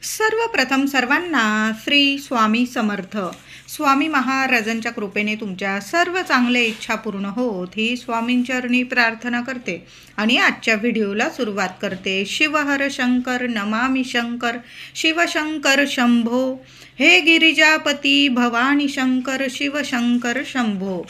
सर्वप्रथम सर्वांना श्री स्वामी समर्थ. स्वामी महाराजांच्या कृपेने तुमच्या सर्व चांगल्या इच्छा पूर्ण होत ही स्वामींचरणी प्रार्थना करते आणि आजच्या व्हिडिओला सुरुवात करते. शिवहर शंकर नमामि शंकर, शिवशंकर शंभो, हे गिरिजापती भवानी शंकर, शिवशंकर शंभो.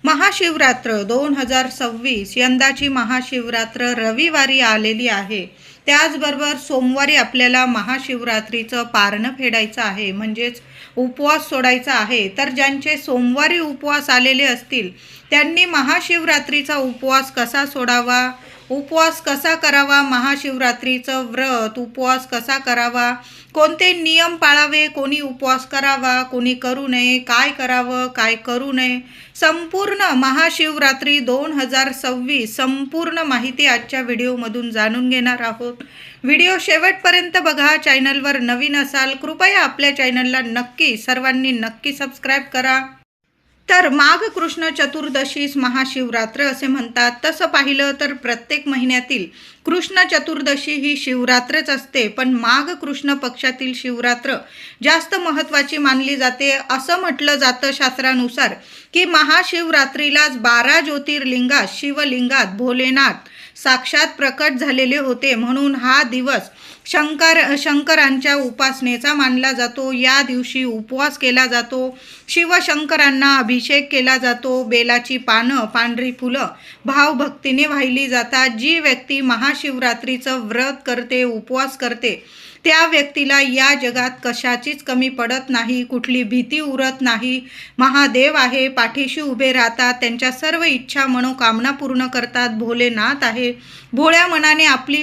महाशिवरात्र 2026 यंदाची महाशिवरात्र रविवारी आलेली आहे. त्याचबरोबर सोमवारी आपल्याला महाशिवरात्रीचं पारणं फेडायचं आहे, म्हणजेच उपवास सोडायचा आहे. तर ज्यांचे सोमवारी उपवास आलेले असतील त्यांनी महाशिवरात्रीचा उपवास कसा सोडावा, उपवास कसा करावा, महाशिवरात्रीचं व्रत उपवास कसा करावा, कोणते नियम पाळावे, कोणी उपवास करावा कोणी करू नये, काय करावं काय करू नये, संपूर्ण महाशिवरात्री 2026 संपूर्ण माहिती आजच्या व्हिडिओमधून जाणून घेणार आहोत. व्हिडिओ शेवटपर्यंत बघा. चॅनलवर नवीन असाल कृपया आपल्या चॅनलला सर्वांनी नक्की सबस्क्राईब करा. तर माघ कृष्ण चतुर्दशीस महाशिवरात्र असे म्हणतात. तसं पाहिलं तर प्रत्येक महिन्यातील कृष्ण चतुर्दशी ही शिवरात्रच असते, पण माघ कृष्ण पक्षातील शिवरात्र जास्त महत्त्वाची मानली जाते. असं म्हटलं जातं शास्त्रानुसार की महाशिवरात्रीलाच 12 ज्योतिर्लिंगात शिवलिंगात भोलेनाथ साक्षात प्रकट झालेले होते, म्हणून हा दिवस शंकरांच्या उपासनेचा मानला जातो. या दिवशी उपवास केला जातो, शिवशंकरांना अभिषेक केला जातो, बेलाची पानं पांढरी फुलं भावभक्तीने वाहिली जातात. जी व्यक्ती महाशिवरात्रीचं व्रत करते उपवास करते त्या व्यक्तीला या जगात कशाचीच कमी पडत नाही, कुठली भीती उरत नाही. महादेव आहे, पाठीशी उभे राहतात, त्यांच्या सर्व इच्छा मनोकामना पूर्ण करतात. भोलेनाथ आहे, भोळ्या मनाने आपली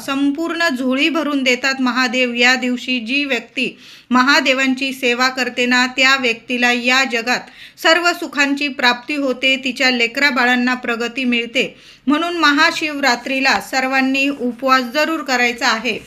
संपूर्ण झोळी भरून देतात महादेव. या दिवशी जी व्यक्ती महादेवांची सेवा करते ना त्या व्यक्तीला या जगात सर्व सुखांची प्राप्ती होते, तिच्या लेकरा बाळांना प्रगती मिळते. म्हणून महाशिवरात्रीला सर्वांनी उपवास जरूर करायचा आहे.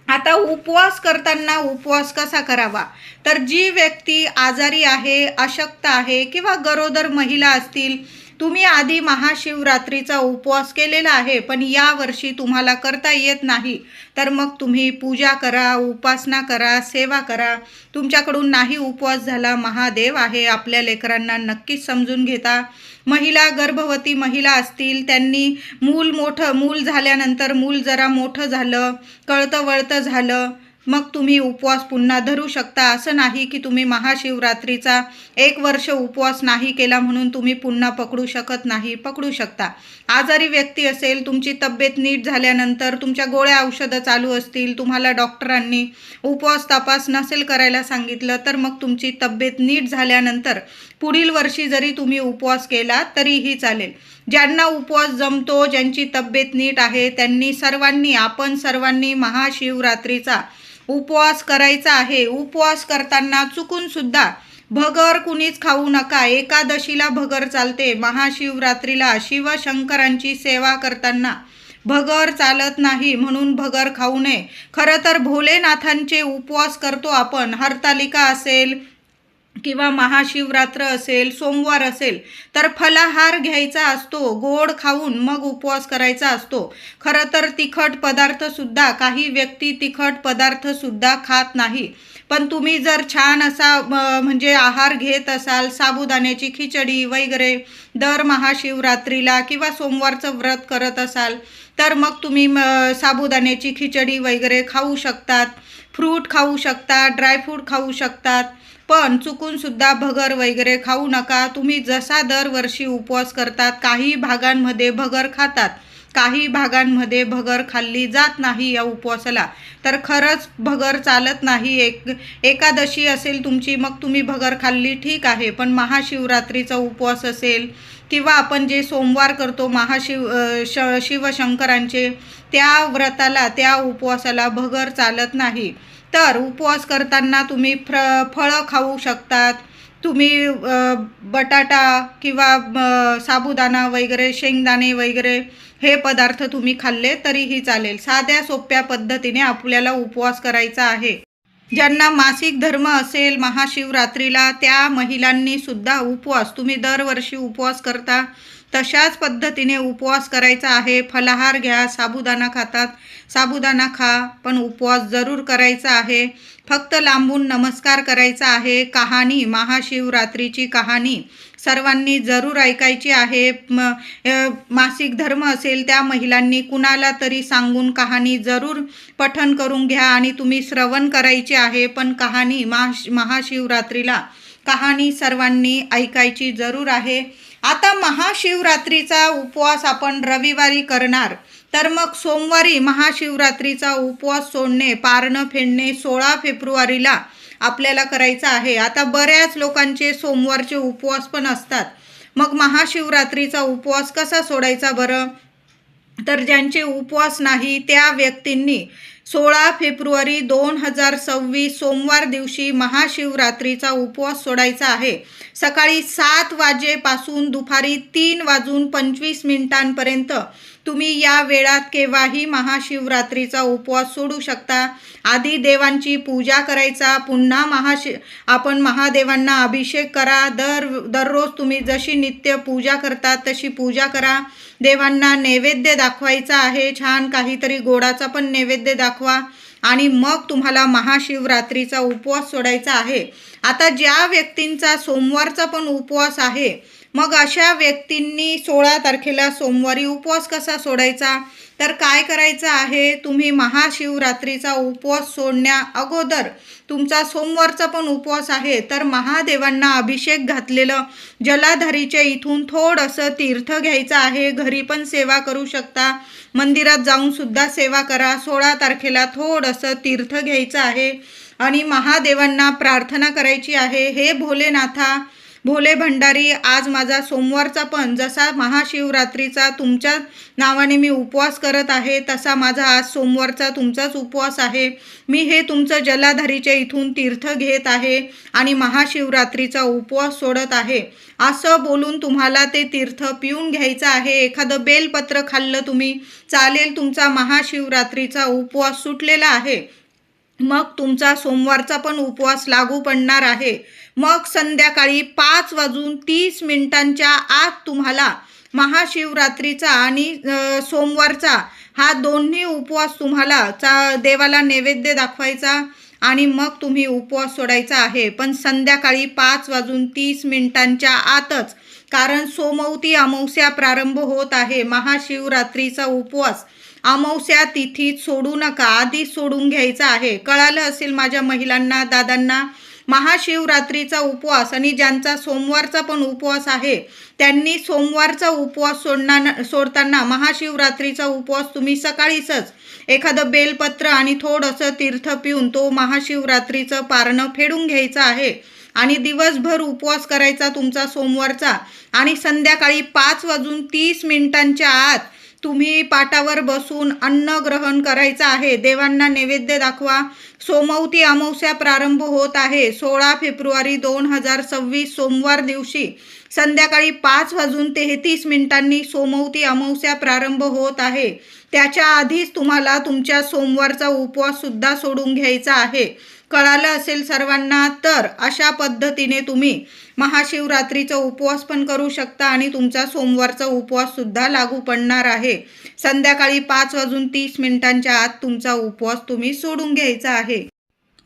आता उपवास करताना उपवास कसा करावा, तर जी व्यक्ती आजारी आहे, अशक्त आहे किंवा गरोदर महिला असतील, तुम्ही आधी महाशिवरात्रीचा उपवास केलेला आहे पण या वर्षी तुम्हाला करता येत नाही, तर मग तुम्ही पूजा करा, उपासना करा, सेवा करा. तुमच्याकडून नाही उपवास झाला, महादेव आहे, आपल्या लेकरांना नक्कीच समजून घेता. महिला गर्भवती महिला असतील, त्यांनी मूल झाल्यानंतर मूल जरा मोठं झालं, कळतं वळतं झालं, मग तुम्ही उपवास पुन्हा धरू शकता. असं नाही की तुम्ही महाशिवरात्रीचा 1 वर्ष उपवास नाही केला म्हणून तुम्ही पुन्हा पकडू शकत नाही, पकडू शकता. आजारी व्यक्ती असेल, तुमची तब्येत नीट झाल्यानंतर तुमच्या गोळ्या औषधं चालू असतील, तुम्हाला डॉक्टरांनी उपवास तपास नसेल करायला सांगितलं, तर मग तुमची तब्येत नीट झाल्यानंतर पुढील वर्षी जरी तुम्ही उपवास केला तरीही चालेल. ज्यांना उपवास जमतो, ज्यांची तब्येत नीट आहे, त्यांनी आपण सर्वांनी महाशिवरात्रीचा उपवास करायचा आहे. उपवास करताना चुकून सुद्धा भगर कुणीच खाऊ नका. एकादशीला भगर चालते, महाशिवरात्रीला शिवशंकरांची सेवा करताना भगर चालत नाही, म्हणून भगर खाऊ नये. खरं तर भोलेनाथांचे उपवास करतो आपण, हरतालिका असेल किंवा महाशिवरात्र असेल, सोमवार असेल, तर फलाहार घ्यायचा असतो, गोड खाऊन मग उपवास करायचा असतो. खरं तर तिखट पदार्थसुद्धा काही व्यक्ती तिखट पदार्थसुद्धा खात नाही, पण तुम्ही जर छान असा म्हणजे आहार घेत असाल, साबुदाण्याची खिचडी वगैरे दर महाशिवरात्रीला किंवा सोमवारचं व्रत करत असाल, तर मग तुम्ही साबुदाण्याची खिचडी वगैरे खाऊ शकतात, फ्रूट खाऊ शकतात, ड्रायफ्रूट खाऊ शकतात, पण चुकून सुद्धा भगर वगैरे खाऊ नका. तुम्ही जसा दरवर्षी उपवास करतात, काही भागांमध्ये भगर खातात, काही भागांमध्ये भगर खाल्ली जात नाही या उपवासाला, तर खरंच भगर चालत नाही. एकादशी असेल तुमची, मग तुम्ही भगर खाल्ली ठीक आहे, पण महाशिवरात्रीचा उपवास असेल किंवा आपण जे सोमवार करतो शिवशंकरांचे, त्या व्रताला त्या उपवासाला भगर चालत नाही. तर उपवास करताना तुम्ही फळं खाऊ शकतात. तुम्ही बटाटा किंवा साबुदाणा वगैरे, शेंगदाणे वगैरे हे पदार्थ तुम्ही खाल्ले तरीही चालेल. साध्या सोप्या पद्धतीने आपल्याला उपवास करायचा आहे. ज्यांना मासिक धर्म असेल महाशिवरात्रीला त्या महिलांनी सुद्धा उपवास, तुम्ही दरवर्षी उपवास करता तशाच पद्धतीने उपवास करायचा आहे. फलाहार घ्या, साबुदाणा खातात साबुदाणा खा, पण उपवास जरूर करायचा आहे. फक्त लांबून नमस्कार करायचा आहे. कहाणी, महाशिवरात्रीची कहाणी सर्वांनी जरूर ऐकायची आहे. मासिक धर्म असेल त्या महिलांनी कुणाला तरी सांगून कहाणी जरूर पठण करून घ्या आणि तुम्ही श्रवण करायची आहे. पण कहाणी महाशिवरात्रीला कहाणी सर्वांनी ऐकायची जरूर आहे. आता महाशिवरात्रीचा उपवास आपण रविवारी करणार, तर मग सोमवारी महाशिवरात्रीचा उपवास सोडणे, पारणं फेडणे 16 फेब्रुवारीला आपल्याला करायचं आहे. आता बऱ्याच लोकांचे सोमवारचे उपवास पण असतात. मग महाशिवरात्रीचा उपवास कसा सोडायचा बरं? तर ज्यांचे उपवास नाही त्या व्यक्तींनी 16 फेब्रुवारी 2026 सोमवार दिवशी महाशिवरात्रीचा उपवास सोडायचा आहे. सकाळी 7 वाजेपासून दुपारी 3:25 तुम्ही या वेळात केव्हाही महाशिवरात्रीचा उपवास सोडू शकता. आधी देवांची पूजा करायचा, पुन्हा आपण महादेवांना अभिषेक करा. दररोज तुम्ही जशी नित्य पूजा करता तशी पूजा करा. देवांना नैवेद्य दाखवायचा आहे, छान काहीतरी गोडाचा पण नैवेद्य दाखवा आणि मग तुम्हाला महाशिवरात्रीचा उपवास सोडायचा आहे. आता ज्या व्यक्तींचा सोमवारचा पण उपवास आहे, मग अशा व्यक्तींनी 16 तारखेला सोमवारी उपवास कसा सोडायचा? तर काय करायचं आहे, तुम्ही महाशिवरात्रीचा उपवास सोडण्या अगोदर तुमचा सोमवारचा पण उपवास आहे तर महादेवांना अभिषेक घातलेलं जलाधारीच्या इथून थोडंसं तीर्थ घ्यायचं आहे. घरी पण सेवा करू शकता, मंदिरात जाऊन सुद्धा सेवा करा. 16 तारखेला थोडंसं तीर्थ घ्यायचं आहे आणि महादेवांना प्रार्थना करायची आहे. हे भोलेनाथा, भोले भंडारी, आज माझा सोमवारचा पण जसा महाशिवरात्रीचा तुमच्या नावाने मी उपवास करत आहे तसा माझा आज सोमवारचा तुमचाच उपवास आहे. मी हे तुमचं जलाधारीच्या इथून तीर्थ घेत आहे आणि महाशिवरात्रीचा उपवास सोडत आहे असं बोलून तुम्हाला ते तीर्थ पिऊन घ्यायचं आहे. एखादं बेलपत्र खाल्लं तुम्ही चालेल, तुमचा महाशिवरात्रीचा उपवास सुटलेला आहे. मग तुमचा सोमवारचा पण उपवास लागू पडणार आहे. मग संध्याकाळी 5:30 आत तुम्हाला महाशिवरात्रीचा आणि सोमवारचा हा दोन्ही उपवास तुम्हाला देवाला नैवेद्य दाखवायचा आणि मग तुम्ही उपवास सोडायचा आहे. पण संध्याकाळी 5:30 आतच, कारण सोमवती अमावस्या प्रारंभ होत आहे. महाशिवरात्रीचा उपवास अमावस्या तिथीत सोडू नका, आधी सोडून घ्यायचा आहे. कळालं असेल माझ्या महिलांना, दादांना. महाशिवरात्रीचा उपवास आणि ज्यांचा सोमवारचा पण उपवास आहे त्यांनी सोमवारचा उपवास सोडताना महाशिवरात्रीचा उपवास तुम्ही सकाळीच एखादं बेलपत्र आणि थोडंसं तीर्थ पिऊन तो महाशिवरात्रीचं पारणं फेडून घ्यायचं आहे आणि दिवसभर उपवास करायचा तुमचा सोमवारचा. आणि संध्याकाळी 5:30 आत तुम्ही पाटावर बसून अन्न ग्रहण करायचं आहे. देवांना नैवेद्य दाखवा. सोमवती अमावस्या प्रारंभ होत आहे 16 फेब्रुवारी 2026 सोमवार दिवशी संध्याकाळी 5:33 सोमवती अमावस्या प्रारंभ होत आहे. त्याच्या आधीच तुम्हाला तुमच्या सोमवारचा उपवास सुद्धा सोडून घ्यायचा आहे. कळालं असेल सर्वांना. तर अशा पद्धतीने तुम्ही महाशिवरात्रीचा उपवास पण करू शकता आणि तुमचा सोमवारचा उपवास सुद्धा लागू पडणार आहे. संध्याकाळी 5:30 आत तुमचा उपवास तुम्ही सोडून घ्यायचा आहे.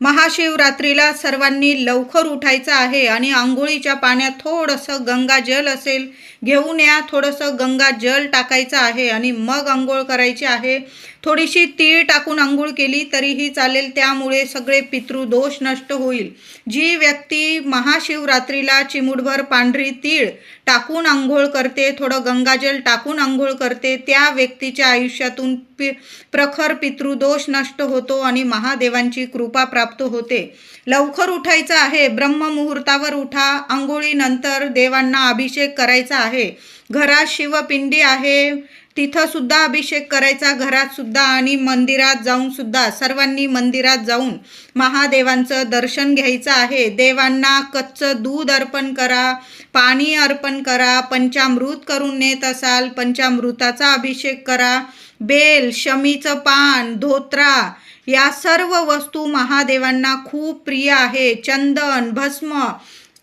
महाशिवरात्रीला सर्वांनी लवकर उठायचं आहे आणि आंघोळीच्या पाण्यात थोडंसं गंगाजल असेल घेऊन या. थोडंसं गंगाजल टाकायचं आहे आणि मग आंघोळ करायची आहे. थोडीशी तीळ टाकून आंघोळ केली तरीही चालेल, त्यामुळे सगळे पितृदोष नष्ट होईल. जी व्यक्ती महाशिवरात्रीला चिमूटभर पांढरी तीळ टाकून आंघोळ करते, थोडं गंगाजल टाकून आंघोळ करते, त्या व्यक्तीच्या आयुष्यातून प्रखर पितृदोष नष्ट होतो आणि महादेवांची कृपा प्राप्त होते. लवकर उठायचं आहे, ब्रह्ममुहूर्तावर उठा. आंघोळीनंतर देवांना अभिषेक करायचा आहे. घरात शिवपिंडी आहे तिथं सुद्धा अभिषेक करायचा, घरात सुद्धा आणि मंदिरात जाऊन सुद्धा. सर्वांनी मंदिरात जाऊन महादेवांचं दर्शन घ्यायचं आहे. देवांना कच्चं दूध अर्पण करा, पाणी अर्पण करा. पंचामृत करून नेत असाल पंचामृताचा अभिषेक करा. बेल, शमीचं पान, धोत्रा या सर्व वस्तू महादेवांना खूप प्रिय आहे. चंदन, भस्म,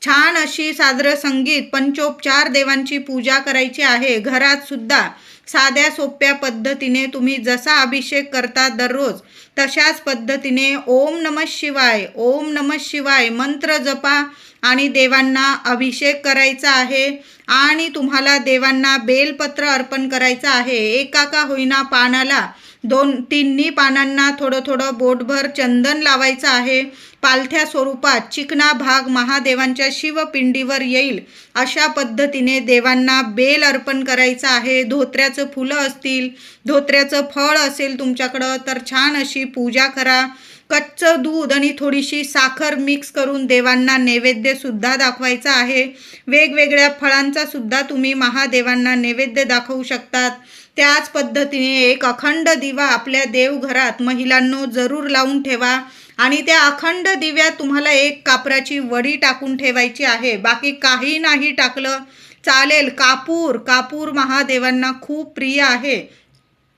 छान अशी सादर संगीत पंचोपचार देवांची पूजा करायची आहे. घरात सुद्धा साध्या सोप्या पद्धतीने तुम्ही जसा अभिषेक करता दररोज तशाच पद्धतीने ओम नमः शिवाय, ओम नमः शिवाय मंत्र जपा आणि देवांना अभिषेक करायचा आहे. आणि तुम्हाला देवांना बेलपत्र अर्पण करायचं आहे. एका का होईना पानाला तिन्ही पानांना थोडं थोडं बोटभर चंदन लावायचं आहे. पालथ्या स्वरूपात चिकना भाग महादेवांच्या शिवपिंडीवर येईल अशा पद्धतीने देवांना बेल अर्पण करायचं आहे. धोत्र्याचं फुलं असतील, धोत्र्याचं फळ असेल तुमच्याकडं तर छान अशी पूजा करा. कच्चं दूध आणि थोडीशी साखर मिक्स करून देवांना नैवेद्य सुद्धा दाखवायचा आहे. वेगवेगळ्या फळांचा सुद्धा तुम्ही महादेवांना नैवेद्य दाखवू शकतात. त्याच पद्धतीने एक अखंड दिवा आपल्या देवघरात महिलांनो जरूर लावून ठेवा आणि त्या अखंड दिव्यात तुम्हाला एक कापराची वडी टाकून ठेवायची आहे. बाकी काही नाही टाकलं चालेल. कापूर महादेवांना खूप प्रिय आहे.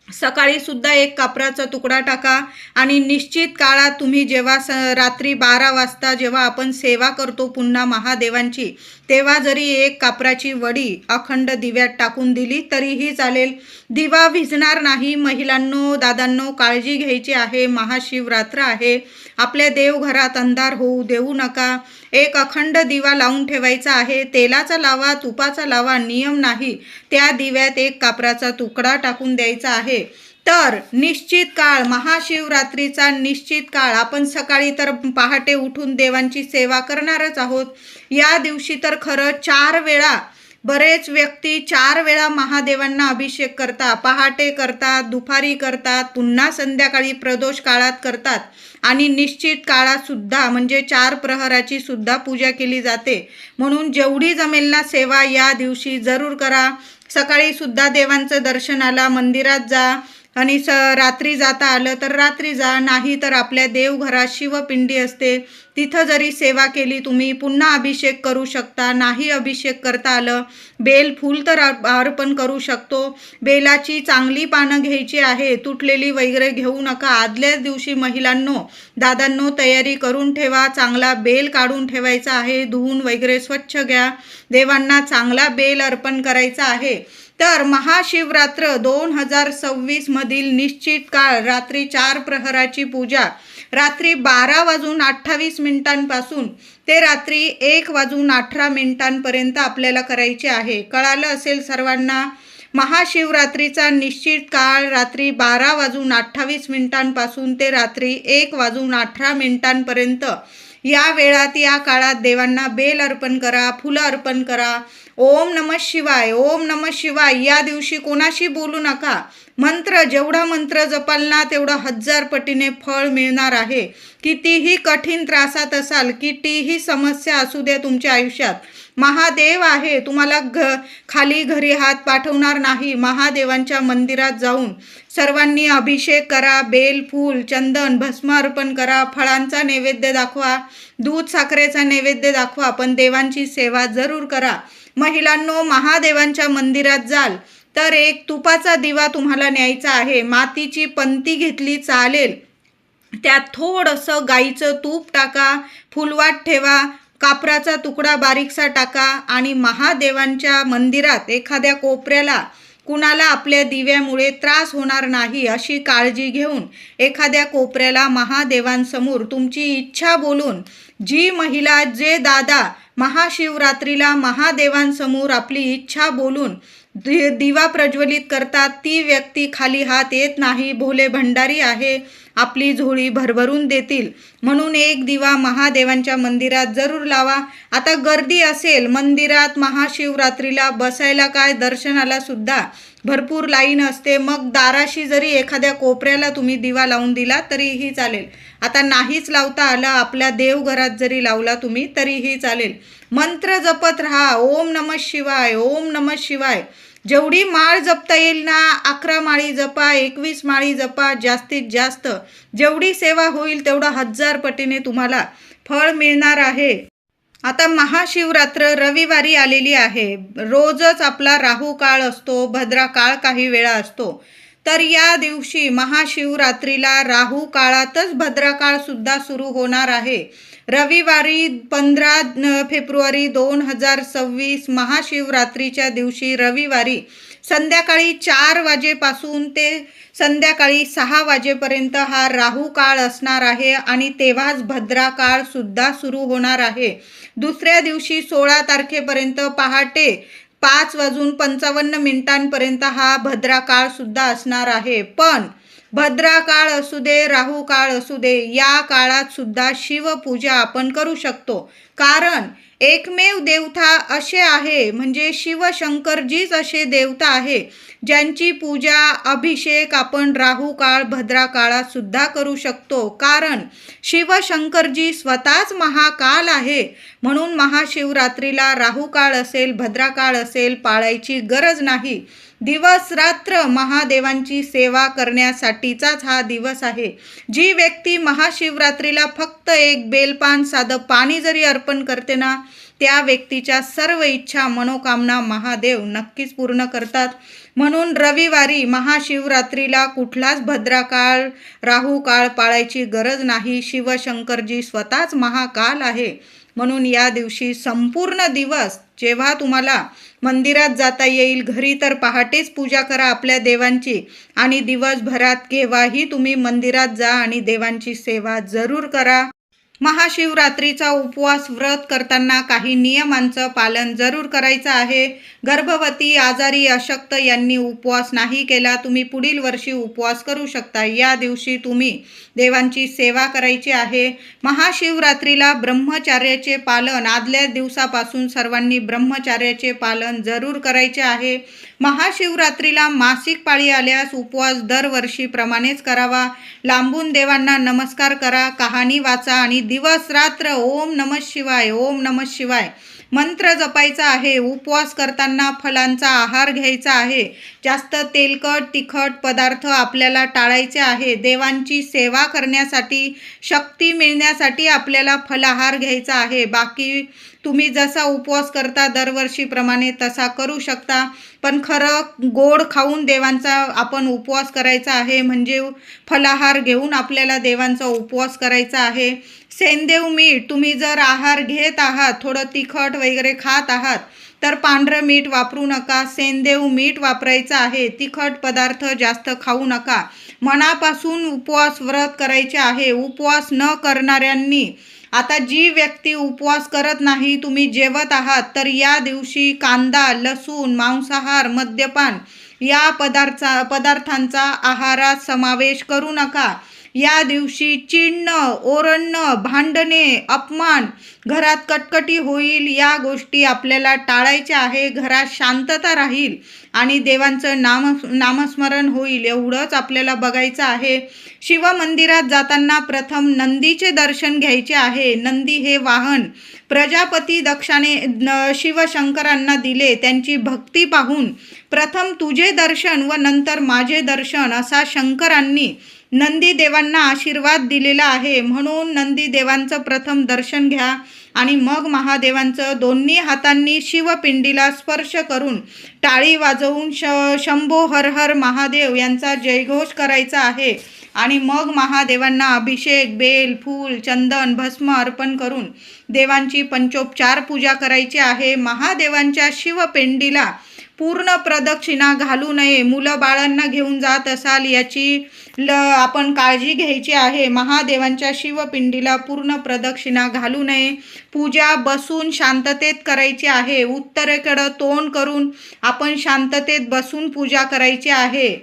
सकाळी सुद्धा एक कापराचा तुकडा टाका आणि निश्चित काळात तुम्ही जेव्हा रात्री 12 वाजता जेव्हा आपण सेवा करतो पुन्हा महादेवांची, तेव्हा जरी एक कापराची वडी अखंड दिव्यात टाकून दिली तरीही चालेल. दिवा विझणार नाही. महिलांनो, दादांनो, काळजी घ्यायची आहे. महाशिवरात्र आहे. आपल्या देवघरात अंधार होऊ देऊ नका. एक अखंड दिवा लावून ठेवायचा आहे. तेलाचा लावा, तुपाचा लावा, नियम नाही. त्या दिव्यात एक कापराचा तुकडा टाकून द्यायचा आहे. तर निश्चित काळ, महाशिवरात्रीचा निश्चित काळ, आपण सकाळी तर पहाटे उठून देवांची सेवा करणारच आहोत. या दिवशी तर खरं 4 वेळा, बरेच व्यक्ती 4 वेळा महादेवांना अभिषेक करतात. पहाटे करतात, दुपारी करतात, पुन्हा संध्याकाळी प्रदोष काळात करतात आणि निश्चित काळात सुद्धा म्हणजे 4 प्रहराची सुद्धा पूजा केली जाते. म्हणून जेवढी जमेल ना सेवा या दिवशी जरूर करा. सकाळी सुद्धा देवांचं दर्शनाला मंदिरात जा आणि रात्री जाता आलं तर रात्री जा, नाही तर आपल्या देवघरात शिवपिंडी असते तिथं जरी सेवा केली तुम्ही पुन्हा अभिषेक करू शकता. नाही अभिषेक करता आलं, बेल फूल तर अर्पण करू शकतो. बेलाची चांगली पानं घ्यायची आहे, तुटलेली वगैरे घेऊ नका. आदल्याच दिवशी महिलांनो, दादांनो तयारी करून ठेवा. चांगला बेल काढून ठेवायचा आहे, धुवून वगैरे स्वच्छ घ्या. देवांना चांगला बेल अर्पण करायचा आहे. तर महाशिवरात्र 2026 मधील निश्चित काळ रात्री 4 प्रहराची पूजा रात्री 12:28 ते रात्री 1:18 आपल्याला करायची आहे. कळालं असेल सर्वांना. महाशिवरात्रीचा निश्चित काळ रात्री 12:28 ते रात्री 1:18 या वेळात, या काळात देवांना बेल अर्पण करा, फुलं अर्पण करा. ओम नमः शिवाय, ओम नमः शिवाय या दिवशी कोणाशी बोलू नका. मंत्र जेवढा मंत्र जपाल ना तेवढं 1000 पटीने फळ मिळणार आहे. कितीही कठीण त्रासात असाल, कितीही समस्या असू द्या तुमच्या आयुष्यात, महादेव आहे. तुम्हाला खाली घरी हात पाठवणार नाही. महादेवांच्या मंदिरात जाऊन सर्वांनी अभिषेक करा. बेल, फूल, चंदन, भस्म अर्पण करा. फळांचा नैवेद्य दाखवा, दूध साखरेचा नैवेद्य दाखवा, पण देवांची सेवा जरूर करा. महिलांनो, महादेवांच्या मंदिरात जाल तर एक तुपाचा दिवा तुम्हाला न्यायचा आहे. मातीची पंती घेतली चालेल, त्यात थोडंसं गाईचं तूप टाका, फुलवात ठेवा, कापराचा तुकडा बारीकसा टाका आणि महादेवांच्या मंदिरात एखाद्या कोपऱ्याला कुणाला आपल्या दिव्यामुळे त्रास होणार नाही अशी काळजी घेऊन एखाद्या कोपऱ्याला महादेवांसमोर तुमची इच्छा बोलून, जी महिला, जे दादा महाशिवरात्रीला महादेवांसमोर आपली इच्छा बोलून दिवा प्रज्वलित करतात, ती व्यक्ती खाली हात येत नाही. भोले भंडारी आहे, आपली झोळी भरभरून देतील. म्हणून एक दिवा महादेवांच्या मंदिरात जरूर लावा. आता गर्दी असेल मंदिरात महाशिवरात्रीला बसायला, काय दर्शनाला सुद्धा भरपूर लाईन असते. मग दाराशी जरी एखाद्या कोपऱ्याला तुम्ही दिवा लावून दिला तरीही चालेल. आता नाहीच लावता आला, आपल्या देवघरात जरी लावला तुम्ही तरीही चालेल. मंत्र जपत राहा. ओम नमः शिवाय, ओम नमः शिवाय. जेवढी माळ जपता येईल ना, 11 माळी जपा, 21 माळी जपा. जास्तीत जास्त जेवढी सेवा होईल तेवढा 1000 पटीने तुम्हाला फळ मिळणार आहे. आता महाशिवरात्र रविवारी आलेली आहे. रोजच आपला राहू काळ असतो, भद्रा काळ काही वेळा असतो. तर या दिवशी महाशिवरात्रीला राहू काळातच भद्रकाळ सुद्धा सुरू होणार आहे. रविवारी 15 फेब्रुवारी 2026 महाशिवरात्रीच्या दिवशी रविवारी संध्याकाळी 4 वाजेपासून ते संध्याकाळी 6 वाजेपर्यंत हा राहू काळ असणार आहे आणि तेव्हाच भद्रकाळ सुद्धा सुरू होणार आहे. दुसऱ्या दिवशी 16 तारखेपर्यंत पहाटे 5:55 हा भद्रकाळ सुद्धा असणार आहे. पण भद्रकाळ असू दे, राहू काळ असू दे, या काळात सुद्धा शिवपूजा आपण करू शकतो. कारण एकमेव देवता असे आहे, म्हणजे शिवशंकरजीच असे देवता आहे ज्यांची पूजा अभिषेक आपण राहू काळ भद्रकाळात सुद्धा करू शकतो. कारण शिवशंकरजी स्वतःच महाकाल आहे. म्हणून महाशिवरात्रीला राहू काळ असेल भद्रकाळ असेल पाळायची गरज नाही. दिवस रात्र महादेवांची सेवा करण्यासाठीचाच हा दिवस आहे. जी व्यक्ती महाशिवरात्रीला फक्त एक बेलपान साधं पाणी जरी अर्पण करते ना, त्या व्यक्तीच्या सर्व इच्छा मनोकामना महादेव नक्कीच पूर्ण करतात. म्हणून रविवारी महाशिवरात्रीला कुठलाच भद्रकाळ राहू काळ पाळायची गरज नाही. शिवशंकरजी स्वतःच महाकाल आहे. म्हणून या दिवशी संपूर्ण दिवस जेव्हा तुम्हाला मंदिरात जाता येईल, घरी तर पहाटेच पूजा करा आपल्या देवांची आणि दिवसभरात केव्हाही तुम्ही मंदिरात जा आणि देवांची सेवा जरूर करा. महाशिवरात्रीचा उपवास व्रत करताना काही नियमांचं पालन जरूर करायचं आहे. गर्भवती, आजारी, अशक्त यांनी उपवास नाही केला, तुम्ही पुढील वर्षी उपवास करू शकता. या दिवशी तुम्ही देवांची सेवा करायची आहे. महाशिवरात्रीला ब्रह्मचार्याचे पालन आदल्या दिवसापासून सर्वांनी ब्रह्मचार्याचे पालन जरूर करायचे आहे. महाशिवरात्रीला मासिक पाळी आल्यास उपवास दरवर्षीप्रमाणेच करावा. लांबून देवांना नमस्कार करा, कहाणी वाचा आणि दिवस रात्र ओम नमः शिवाय ओम नमः शिवाय मंत्र जपायचा आहे. उपवास करताना फलांचा आहार घ्यायचा आहे. जास्त तेलकट तिखट पदार्थ आपल्याला टाळायचे आहे. देवांची सेवा करण्यासाठी शक्ती मिळण्यासाठी आपल्याला फलाहार घ्यायचा आहे. बाकी तुम्ही जसा उपवास करता दरवर्षीप्रमाणे तसा करू शकता. पण खरं गोड खाऊन देवांचा आपण उपवास करायचा आहे, म्हणजे फलाहार घेऊन आपल्याला देवांचा उपवास करायचा आहे. सेंदेव मीठ, तुम्ही जर आहार घेत आहात, थोडं तिखट वगैरे खात आहात तर पांढरं मीठ वापरू नका, सेंदेव मीठ वापरायचं आहे. तिखट पदार्थ जास्त खाऊ नका. मनापासून उपवास व्रत करायचे आहे. उपवास न करणाऱ्यांनी, आता जी व्यक्ती उपवास करत नाही, तुम्ही जेवत आहात तर या दिवशी कांदा, लसूण, मांसाहार, मद्यपान या पदार्थांचा आहारात समावेश करू नका. या दिवशी चिडणं, ओरडणं, भांडणे, अपमान, घरात कटकटी होईल, या गोष्टी आपल्याला टाळायच्या आहे. घरात शांतता राहील आणि देवांचं नामस्मरण होईल, एवढंच आपल्याला बघायचं आहे. शिवमंदिरात जाताना प्रथम नंदीचे दर्शन घ्यायचे आहे. नंदी हे वाहन प्रजापती दक्षाने शिवशंकरांना दिले. त्यांची भक्ती पाहून प्रथम तुझे दर्शन व नंतर माझे दर्शन असा शंकरांनी नंदी देवांना आशीर्वाद दिलेला आहे. म्हणून नंदी देवांचं प्रथम दर्शन घ्या आणि मग महादेवांचं दोन्ही हातांनी शिवपिंडीला स्पर्श करून टाळी वाजवून शंभो हर हर महादेव यांचा जयघोष करायचा आहे. आणि मग महादेवांना अभिषेक, बेल, फूल, चंदन, भस्म अर्पण करून देवांची पंचोपचार पूजा करायची आहे. महादेवांच्या शिवपिंडीला पूर्ण प्रदक्षिणा घालू नये. मुलं बाळांना घेऊन जात असाल याची आपण काळजी घ्यायची आहे. महादेवांच्या शिवपिंडीला पूर्ण प्रदक्षिणा घालू नये. पूजा बसून शांततेत करायची आहे. उत्तरेकडं तोंड करून आपण शांततेत बसून पूजा करायची आहे.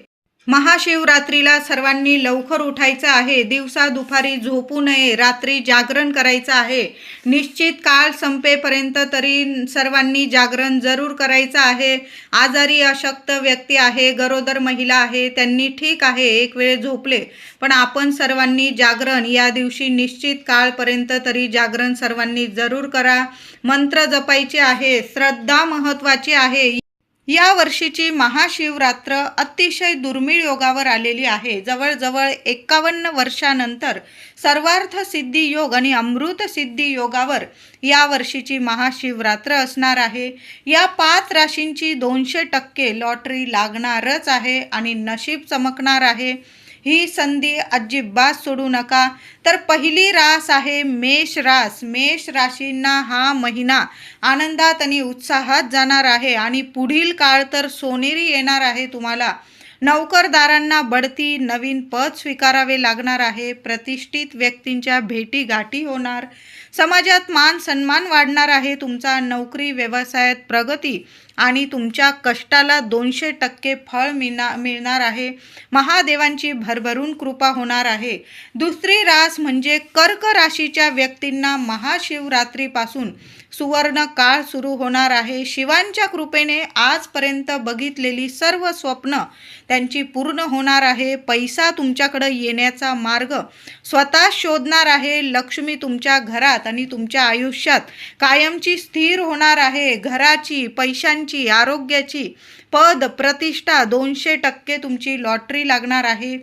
महाशिवरात्रीला सर्वांनी लवकर उठायचं आहे. दिवसा दुपारी झोपू नये. रात्री जागरण करायचं आहे. निश्चित काळ संपेपर्यंत तरी सर्वांनी जागरण जरूर करायचं आहे. आजारी अशक्त व्यक्ती आहे, गरोदर महिला आहे, त्यांनी ठीक आहे एक वेळ झोपले, पण आपण सर्वांनी जागरण या दिवशी निश्चित काळपर्यंत तरी जागरण सर्वांनी जरूर करा. मंत्र जपायचे आहे. श्रद्धा महत्त्वाची आहे. या वर्षीची महाशिवरात्र अतिशय दुर्मिळ योगावर आलेली आहे. जवळजवळ 51 वर्षानंतर सर्वार्थ सिद्धी योग आणि अमृत सिद्धी योगावर या वर्षीची महाशिवरात्र असणार आहे. या 5 राशींची 200% लॉटरी लागणारच आहे आणि नशीब चमकणार आहे. ही संधी अजिबात सोडू नका. तर पहिली रास आहे मेष रास. मेष राशींना हा महिना आनंदात आणि उत्साहात जाणार आहे आणि पुढील काळ तर सोनेरी येणार आहे तुम्हाला. नोकरदारांना बढती, नवीन पद स्वीकारावे लागणार आहे. प्रतिष्ठित व्यक्तींच्या भेटी गाठी होणार. समाजात मान सन्मान वाढणार आहे तुमचा. नोकरी व्यवसायात प्रगती आणि तुमच्या कष्टाला 200% फळ मिळणार आहे. महादेवांची भरभरून कृपा होणार आहे. दुसरी रास म्हणजे कर्क राशीच्या व्यक्तींना महाशिवरात्रीपासून सुवर्ण काळ सुरू होणार आहे. शिवांच्या कृपेने आजपर्यंत बघितलेली सर्व स्वप्न त्यांची पूर्ण होणार आहे. पैसा तुमच्याकडे येण्याचा मार्ग स्वतः शोधणार आहे. लक्ष्मी तुमच्या घरात आणि तुमच्या आयुष्यात कायमची स्थिर होणार आहे. घराची, पैशांची, आरोग्याची, पद, प्रतिष्ठा 200% तुमची लॉटरी लागणार आहे.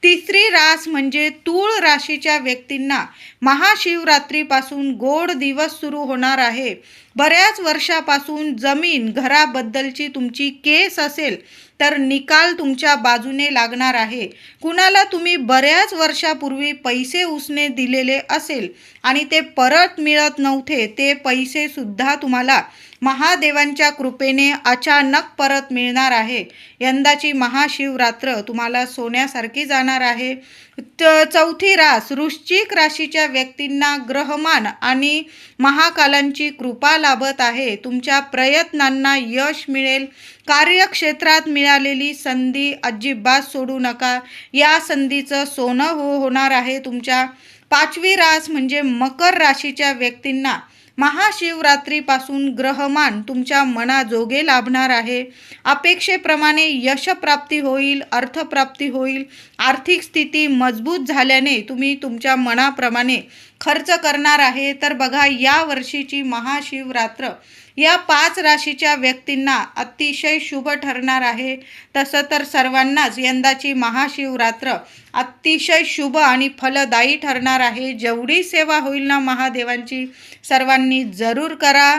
तिसरी रास म्हणजे तूळ राशीच्या व्यक्तींना महाशिवरात्रीपासून गोड दिवस सुरू होणार आहे. बऱ्याच वर्षापासून जमीन, घराबद्दलची तुमची केस असेल तर निकाल तुमच्या बाजूने लागणार आहे. कुणाला तुम्ही बऱ्याच वर्षापूर्वी पैसे उसने दिलेले असेल आणि ते परत मिळत नव्हते, ते पैसेसुद्धा तुम्हाला महादेवांच्या कृपेने अचानक परत मिळणार आहे. यंदाची महाशिवरात्र तुम्हाला सोन्यासारखी जाणार आहे. चौथी रास वृश्चिक राशीच्या व्यक्तींना ग्रहमान आणि महाकालांची कृपा लाभत आहे. तुमच्या प्रयत्नांना यश मिळेल. कार्यक्षेत्रात मिळालेली संधी अजिबात सोडू नका. या संधीचं सोनं होणार आहे तुमच्या. पाचवी रास म्हणजे मकर राशीच्या व्यक्तींना महाशिवरात्रीपासून ग्रहमान तुमच्या मनाजोगे लाभणार आहे. अपेक्षेप्रमाणे यशप्राप्ती होईल, अर्थप्राप्ती होईल. आर्थिक स्थिती मजबूत झाल्याने तुम्ही तुमच्या मनाप्रमाणे खर्च करणार आहे. तर बघा, या वर्षीची महाशिवरात्र या 5 राशीच्या व्यक्तींना अतिशय शुभ ठरणार आहे. तसं तर सर्वांनाच यंदाची महाशिवरात्र अतिशय शुभ आणि फलदायी ठरणार आहे. जेवढी सेवा होईल ना महादेवांची, सर्वांनी जरूर करा.